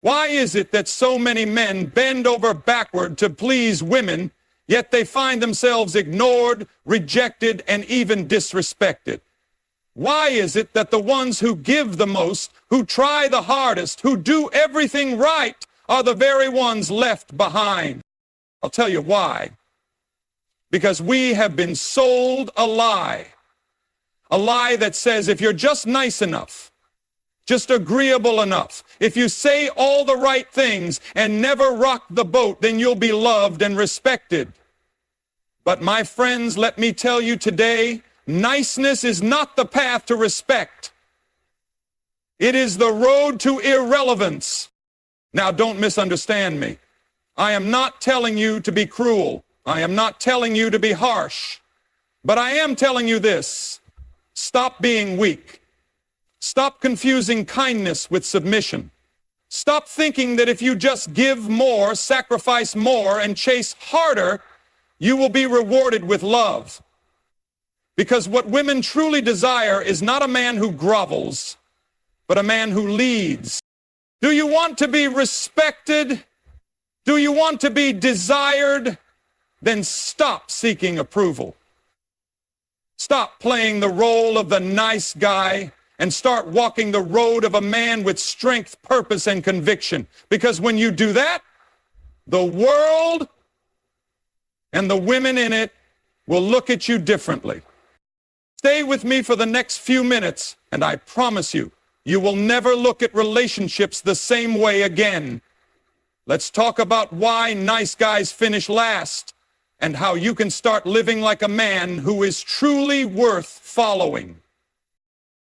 Why is it that so many men bend over backward to please women, yet they find themselves ignored, rejected, and even disrespected? Why is it that the ones who give the most, who try the hardest, who do everything right, are the very ones left behind? I'll tell you why. Because we have been sold a lie that says if you're just nice enough, just agreeable enough, if you say all the right things and never rock the boat, then you'll be loved and respected. But my friends, let me tell you today, niceness is not the path to respect. It is the road to irrelevance. Now, don't misunderstand me. I am not telling you to be cruel. I am not telling you to be harsh. But I am telling you this: stop being weak. Stop confusing kindness with submission. Stop thinking that if you just give more, sacrifice more, and chase harder, you will be rewarded with love. Because what women truly desire is not a man who grovels, but a man who leads. Do you want to be respected? Do you want to be desired? Then stop seeking approval. Stop playing the role of the nice guy and start walking the road of a man with strength, purpose, and conviction. Because when you do that, the world and the women in it will look at you differently. Stay with me for the next few minutes, and I promise you, you will never look at relationships the same way again. Let's talk about why nice guys finish last and how you can start living like a man who is truly worth following.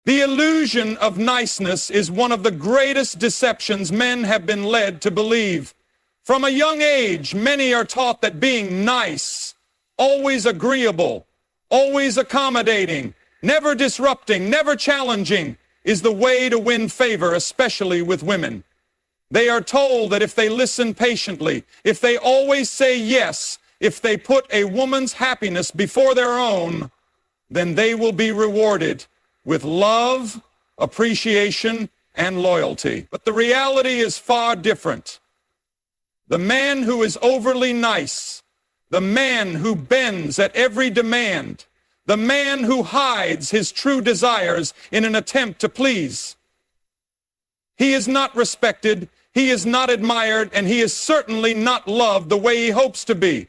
The illusion of niceness is one of the greatest deceptions men have been led to believe. From a young age, many are taught that being nice, always agreeable, always accommodating, never disrupting, never challenging, is the way to win favor, especially with women. They are told that if they listen patiently, if they always say yes, if they put a woman's happiness before their own, then they will be rewarded with love, appreciation, and loyalty. But the reality is far different. The man who is overly nice, the man who bends at every demand, the man who hides his true desires in an attempt to please, he is not respected, he is not admired, and he is certainly not loved the way he hopes to be.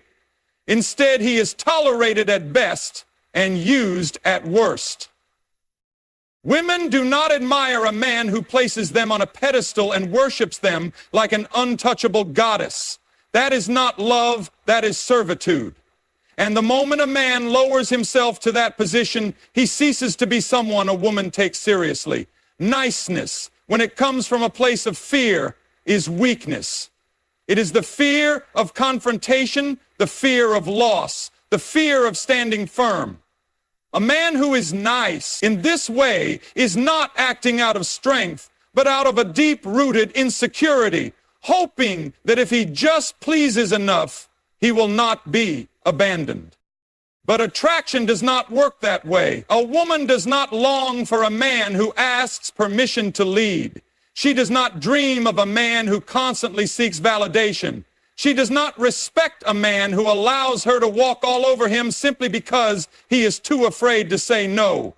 Instead, he is tolerated at best and used at worst. Women do not admire a man who places them on a pedestal and worships them like an untouchable goddess. That is not love, that is servitude. And the moment a man lowers himself to that position, he ceases to be someone a woman takes seriously. Niceness, when it comes from a place of fear, is weakness. It is the fear of confrontation, the fear of loss, the fear of standing firm. A man who is nice in this way is not acting out of strength, but out of a deep-rooted insecurity, hoping that if he just pleases enough, he will not be abandoned. But attraction does not work that way. A woman does not long for a man who asks permission to lead. She does not dream of a man who constantly seeks validation. She does not respect a man who allows her to walk all over him simply because he is too afraid to say no.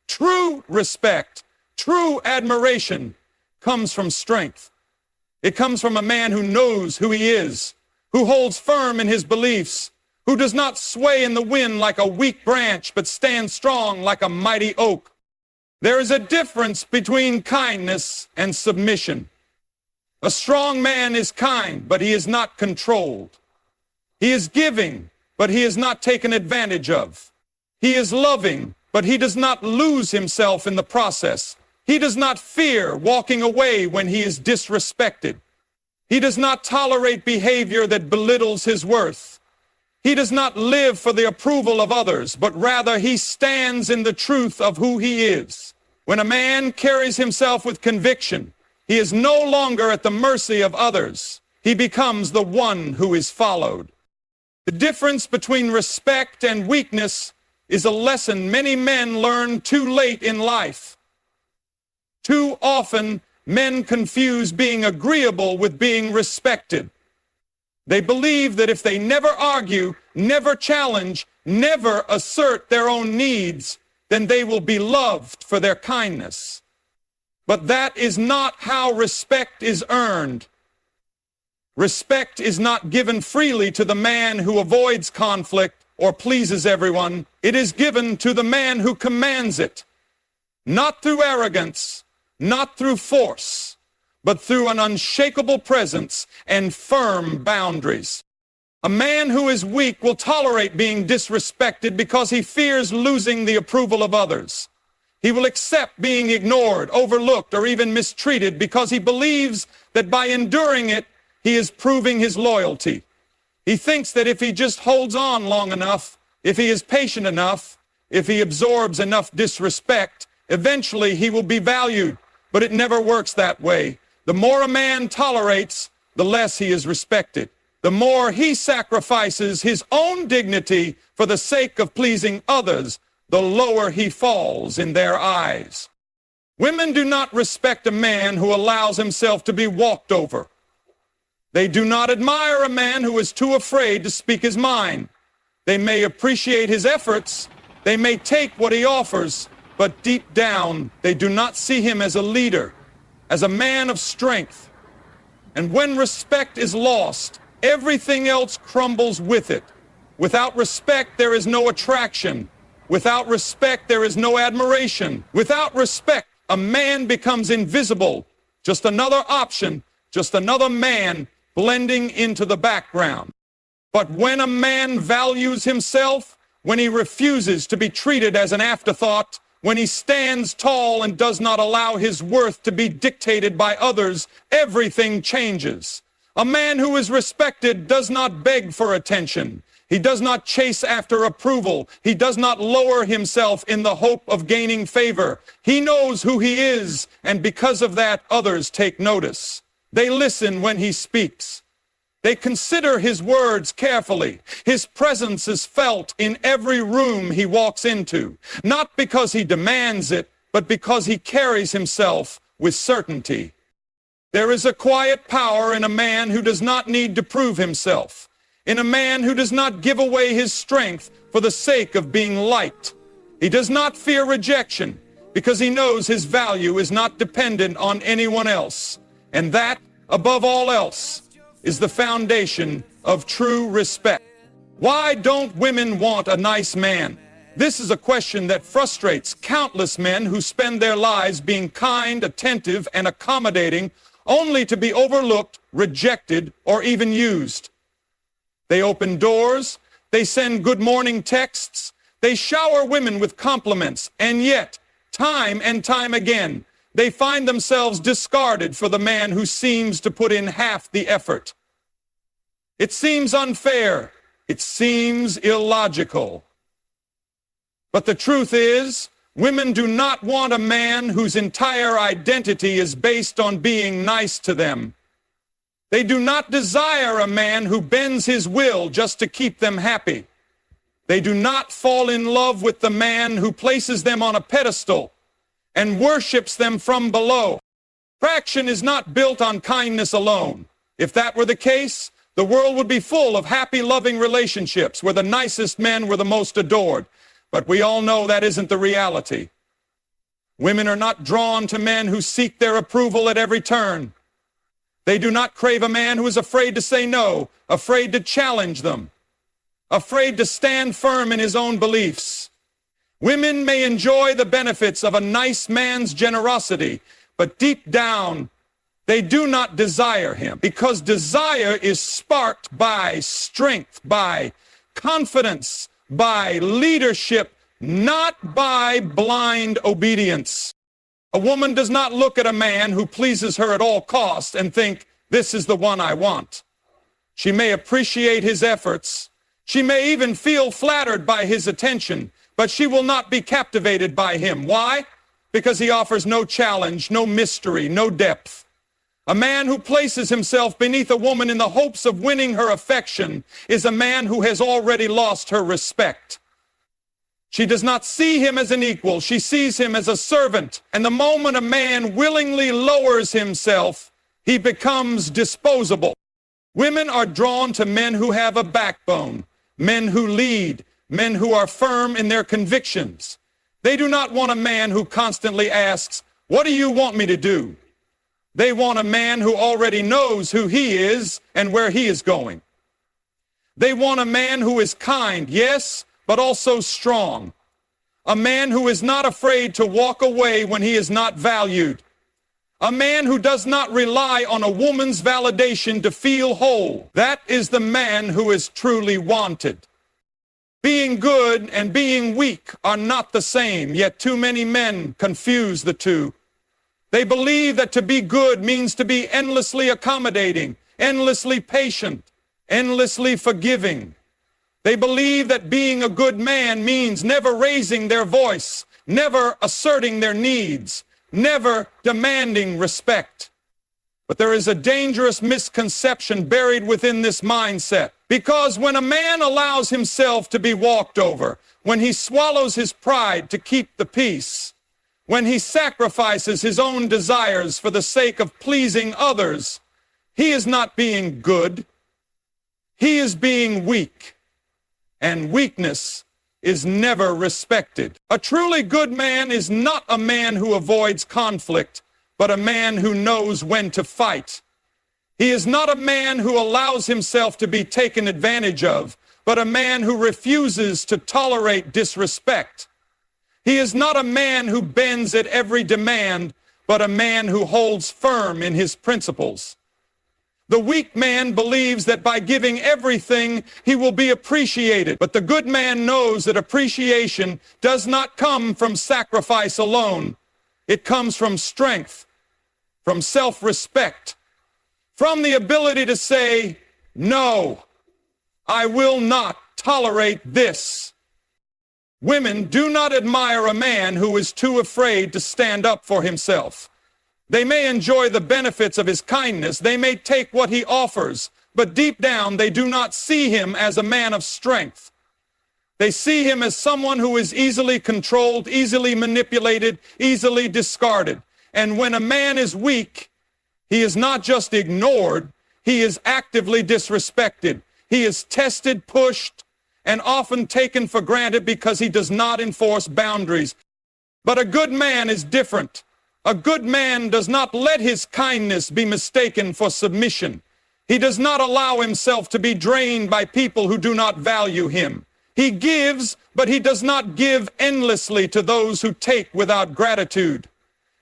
True respect, true admiration comes from strength. It comes from a man who knows who he is, who holds firm in his beliefs, who does not sway in the wind like a weak branch, but stands strong like a mighty oak. There is a difference between kindness and submission. A strong man is kind, but he is not controlled. He is giving, but he is not taken advantage of. He is loving, but he does not lose himself in the process. He does not fear walking away when he is disrespected. He does not tolerate behavior that belittles his worth. He does not live for the approval of others, but rather he stands in the truth of who he is. When a man carries himself with conviction, he is no longer at the mercy of others. He becomes the one who is followed. The difference between respect and weakness is a lesson many men learn too late in life. Too often, men confuse being agreeable with being respected. They believe that if they never argue, never challenge, never assert their own needs, then they will be loved for their kindness. But that is not how respect is earned. Respect is not given freely to the man who avoids conflict or pleases everyone. It is given to the man who commands it, not through arrogance, not through force, but through an unshakable presence and firm boundaries. A man who is weak will tolerate being disrespected because he fears losing the approval of others. He will accept being ignored, overlooked, or even mistreated because he believes that by enduring it, he is proving his loyalty. He thinks that if he just holds on long enough, if he is patient enough, if he absorbs enough disrespect, eventually he will be valued. But it never works that way. The more a man tolerates, the less he is respected. The more he sacrifices his own dignity for the sake of pleasing others, the lower he falls in their eyes. Women do not respect a man who allows himself to be walked over. They do not admire a man who is too afraid to speak his mind. They may appreciate his efforts, they may take what he offers, but deep down they do not see him as a leader, as a man of strength. And when respect is lost, everything else crumbles with it. Without respect, there is no attraction. Without respect, there is no admiration. Without respect, a man becomes invisible, just another option, just another man blending into the background. But when a man values himself, when he refuses to be treated as an afterthought, when he stands tall and does not allow his worth to be dictated by others, everything changes. A man who is respected does not beg for attention. He does not chase after approval. He does not lower himself in the hope of gaining favor. He knows who he is, and because of that, others take notice. They listen when he speaks. They consider his words carefully. His presence is felt in every room he walks into, not because he demands it, but because he carries himself with certainty. There is a quiet power in a man who does not need to prove himself, in a man who does not give away his strength for the sake of being liked. He does not fear rejection because he knows his value is not dependent on anyone else. And that, above all else, is the foundation of true respect. Why don't women want a nice man? This is a question that frustrates countless men who spend their lives being kind, attentive, and accommodating, only to be overlooked, rejected, or even used. They open doors, they send good morning texts, they shower women with compliments, and yet, time and time again, they find themselves discarded for the man who seems to put in half the effort. It seems unfair. It seems illogical. But the truth is, women do not want a man whose entire identity is based on being nice to them. They do not desire a man who bends his will just to keep them happy. They do not fall in love with the man who places them on a pedestal and worships them from below. Attraction is not built on kindness alone. If that were the case, the world would be full of happy, loving relationships where the nicest men were the most adored. But we all know that isn't the reality. Women are not drawn to men who seek their approval at every turn. They do not crave a man who is afraid to say no, afraid to challenge them, afraid to stand firm in his own beliefs. Women may enjoy the benefits of a nice man's generosity, but deep down, they do not desire him, because desire is sparked by strength, by confidence, by leadership, not by blind obedience. A woman does not look at a man who pleases her at all costs and think, this is the one I want. She may appreciate his efforts. She may even feel flattered by his attention, but she will not be captivated by him. Why? Because he offers no challenge, no mystery, no depth. A man who places himself beneath a woman in the hopes of winning her affection is a man who has already lost her respect. She does not see him as an equal. She sees him as a servant. And the moment a man willingly lowers himself, he becomes disposable. Women are drawn to men who have a backbone, men who lead, men who are firm in their convictions. They do not want a man who constantly asks, "What do you want me to do?" They want a man who already knows who he is and where he is going. They want a man who is kind, yes, but also strong. A man who is not afraid to walk away when he is not valued. A man who does not rely on a woman's validation to feel whole. That is the man who is truly wanted. Being good and being weak are not the same, yet too many men confuse the two. They believe that to be good means to be endlessly accommodating, endlessly patient, endlessly forgiving. They believe that being a good man means never raising their voice, never asserting their needs, never demanding respect. But there is a dangerous misconception buried within this mindset. Because when a man allows himself to be walked over, when he swallows his pride to keep the peace, when he sacrifices his own desires for the sake of pleasing others, he is not being good. He is being weak. And weakness is never respected. A truly good man is not a man who avoids conflict, but a man who knows when to fight. He is not a man who allows himself to be taken advantage of, but a man who refuses to tolerate disrespect. He is not a man who bends at every demand, but a man who holds firm in his principles. The weak man believes that by giving everything, he will be appreciated. But the good man knows that appreciation does not come from sacrifice alone. It comes from strength, from self-respect, from the ability to say, "No, I will not tolerate this." Women do not admire a man who is too afraid to stand up for himself. They may enjoy the benefits of his kindness. They may take what he offers, but deep down they do not see him as a man of strength. They see him as someone who is easily controlled, easily manipulated, easily discarded. And when a man is weak, he is not just ignored, he is actively disrespected. He is tested, pushed, and often taken for granted because he does not enforce boundaries. But a good man is different. A good man does not let his kindness be mistaken for submission. He does not allow himself to be drained by people who do not value him. He gives, but he does not give endlessly to those who take without gratitude.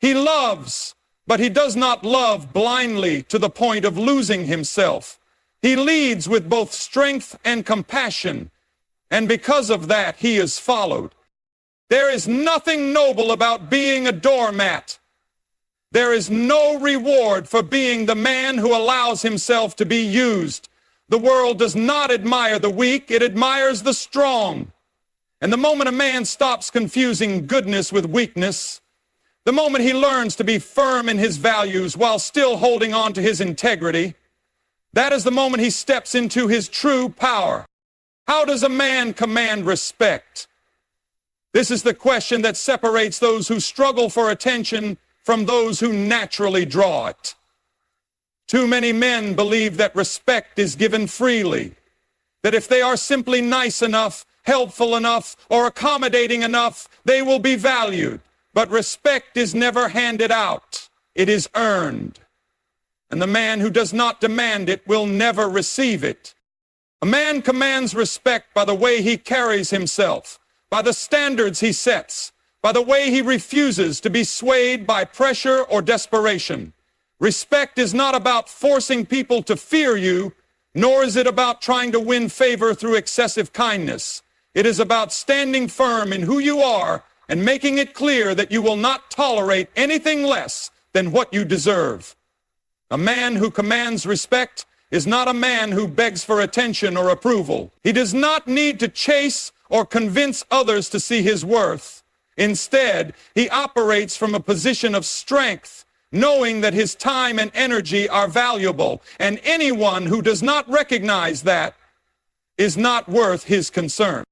He loves, but he does not love blindly to the point of losing himself. He leads with both strength and compassion, and because of that, he is followed. There is nothing noble about being a doormat. There is no reward for being the man who allows himself to be used. The world does not admire the weak, it admires the strong. And the moment a man stops confusing goodness with weakness, the moment he learns to be firm in his values while still holding on to his integrity, that is the moment he steps into his true power. How does a man command respect? This is the question that separates those who struggle for attention from those who naturally draw it. Too many men believe that respect is given freely, that if they are simply nice enough, helpful enough, or accommodating enough, they will be valued. But respect is never handed out. It is earned. And the man who does not demand it will never receive it. A man commands respect by the way he carries himself, by the standards he sets, by the way he refuses to be swayed by pressure or desperation. Respect is not about forcing people to fear you, nor is it about trying to win favor through excessive kindness. It is about standing firm in who you are and making it clear that you will not tolerate anything less than what you deserve. A man who commands respect is not a man who begs for attention or approval. He does not need to chase or convince others to see his worth. Instead, he operates from a position of strength, knowing that his time and energy are valuable, and anyone who does not recognize that is not worth his concern.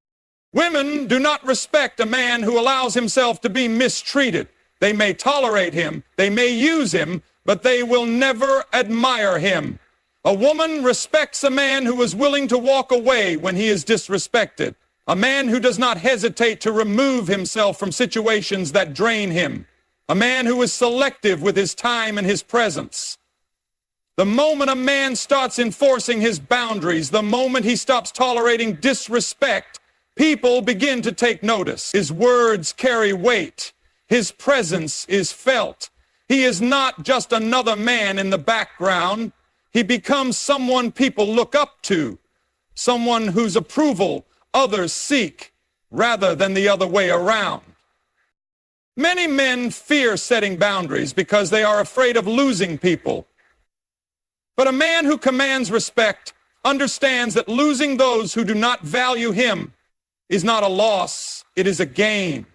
Women do not respect a man who allows himself to be mistreated. They may tolerate him, they may use him, but they will never admire him. A woman respects a man who is willing to walk away when he is disrespected. A man who does not hesitate to remove himself from situations that drain him. A man who is selective with his time and his presence. The moment a man starts enforcing his boundaries, the moment he stops tolerating disrespect, people begin to take notice. His words carry weight. His presence is felt. He is not just another man in the background. He becomes someone people look up to, someone whose approval others seek, rather than the other way around. Many men fear setting boundaries because they are afraid of losing people. But a man who commands respect understands that losing those who do not value him is not a loss, it is a gain.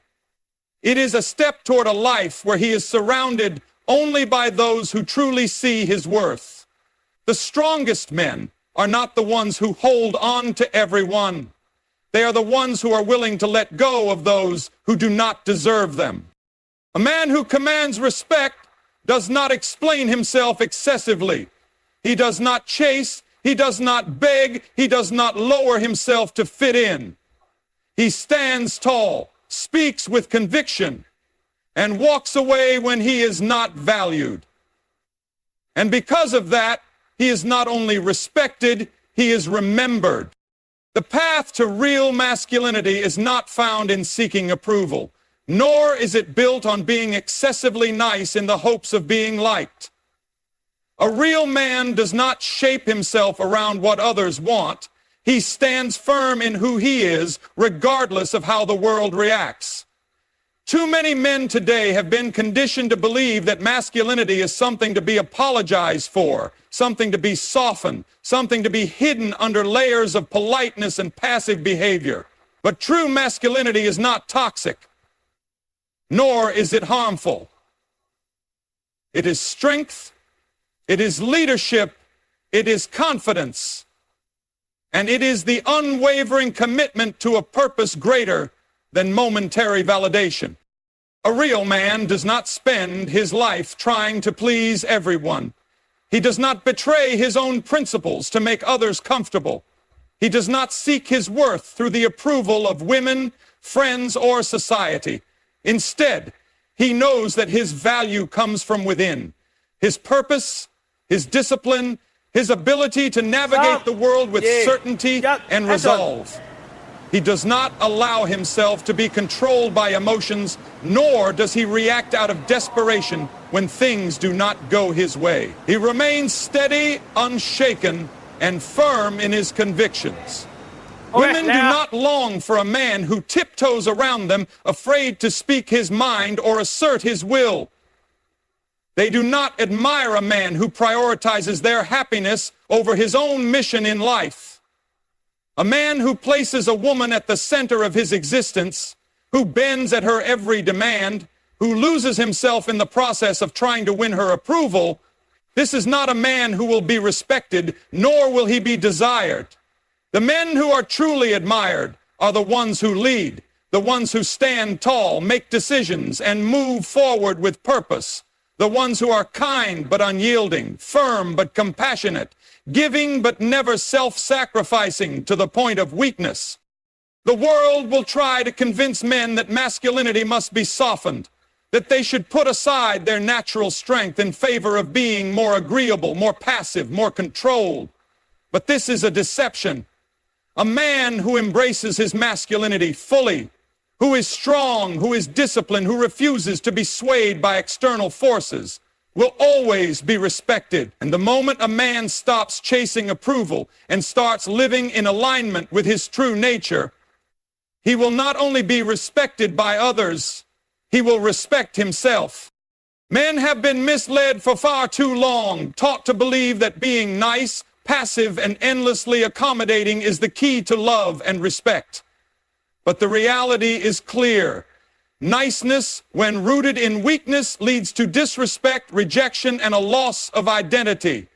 It is a step toward a life where he is surrounded only by those who truly see his worth. The strongest men are not the ones who hold on to everyone. They are the ones who are willing to let go of those who do not deserve them. A man who commands respect does not explain himself excessively. He does not chase, he does not beg, he does not lower himself to fit in. He stands tall, speaks with conviction, and walks away when he is not valued. And because of that, he is not only respected, he is remembered. The path to real masculinity is not found in seeking approval, nor is it built on being excessively nice in the hopes of being liked. A real man does not shape himself around what others want. He stands firm in who he is, regardless of how the world reacts. Too many men today have been conditioned to believe that masculinity is something to be apologized for, something to be softened, something to be hidden under layers of politeness and passive behavior. But true masculinity is not toxic, nor is it harmful. It is strength, it is leadership, it is confidence, and it is the unwavering commitment to a purpose greater than momentary validation. A real man does not spend his life trying to please everyone. He does not betray his own principles to make others comfortable. He does not seek his worth through the approval of women, friends, or society. Instead, he knows that his value comes from within. His purpose, his discipline, his ability to navigate the world with certainty and resolve. He does not allow himself to be controlled by emotions, nor does he react out of desperation when things do not go his way. He remains steady, unshaken, and firm in his convictions. Women do not long for a man who tiptoes around them, afraid to speak his mind or assert his will. They do not admire a man who prioritizes their happiness over his own mission in life. A man who places a woman at the center of his existence, who bends at her every demand, who loses himself in the process of trying to win her approval, this is not a man who will be respected, nor will he be desired. The men who are truly admired are the ones who lead, the ones who stand tall, make decisions, and move forward with purpose. The ones who are kind but unyielding, firm but compassionate, giving but never self-sacrificing to the point of weakness. The world will try to convince men that masculinity must be softened, that they should put aside their natural strength in favor of being more agreeable, more passive, more controlled. But this is a deception. A man who embraces his masculinity fully, who is strong, who is disciplined, who refuses to be swayed by external forces, will always be respected. And the moment a man stops chasing approval and starts living in alignment with his true nature, he will not only be respected by others, he will respect himself. Men have been misled for far too long, taught to believe that being nice, passive, and endlessly accommodating is the key to love and respect. But the reality is clear. Niceness, when rooted in weakness, leads to disrespect, rejection, and a loss of identity.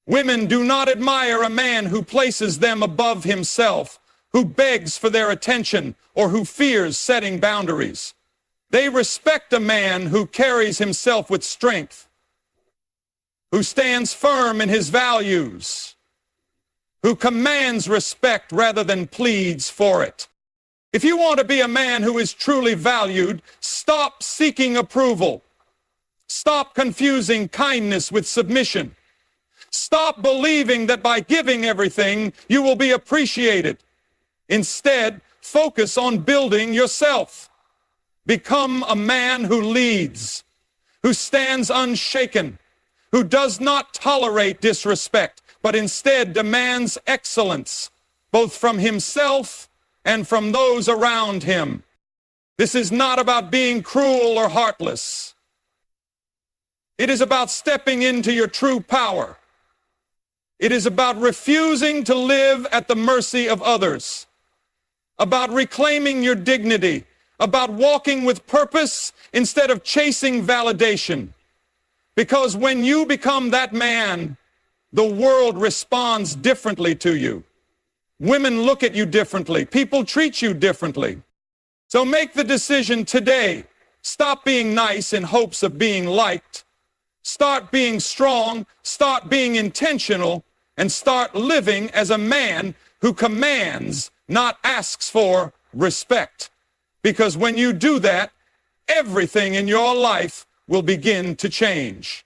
Women do not admire a man who places them above himself, who begs for their attention or who fears setting boundaries. They respect a man who carries himself with strength, who stands firm in his values, who commands respect rather than pleads for it. If you want to be a man who is truly valued, stop seeking approval. Stop confusing kindness with submission. Stop believing that by giving everything, you will be appreciated. Instead, focus on building yourself. Become a man who leads, who stands unshaken, who does not tolerate disrespect, but instead demands excellence, both from himself and from those around him. This is not about being cruel or heartless. It is about stepping into your true power. It is about refusing to live at the mercy of others, about reclaiming your dignity, about walking with purpose instead of chasing validation. Because when you become that man, the world responds differently to you. Women look at you differently. People treat you differently. So make the decision today. Stop being nice in hopes of being liked. Start being strong, start being intentional, and start living as a man who commands, not asks for, respect. Because when you do that, everything in your life will begin to change.